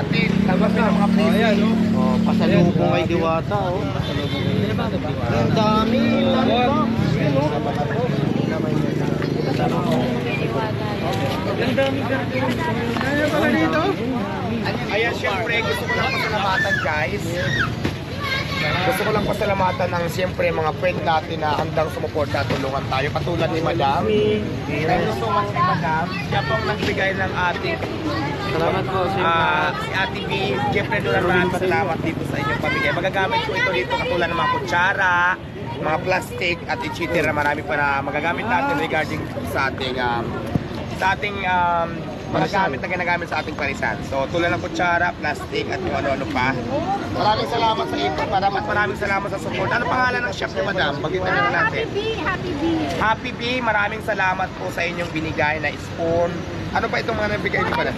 natin. Labas na mga places. Oh, pasalubong kay Diwata, oh. Ang dami. Ayan, syempre, gusto ko lang pasalamatan, guys. Gusto ko lang pasalamatan ng siyempre mga friend natin na handang sumuporta at tulungan tayo. Katulad ni Madam. Thank you so much ni Madam. Siya pong nagbigay ng ating Salamat po, si Ate B. Siyempre doon maraming salamat dito sa inyong pamigay. Magagamit ko ito dito katulad ng mga kutsara, mga plastic at etc. Marami pa na magagamit natin regarding sa ating magagamit na ginagamit sa ating parisan. So tulad ng kutsara, plastic at kung ano-ano pa. Maraming salamat sa ito, Madam, at maraming salamat sa support. Ano pangalan ng shop ni Madam? Bagitan na natin. Happy B, maraming salamat po sa inyong binigay na spoon. Ano pa itong mga nabigay niyo, Madam?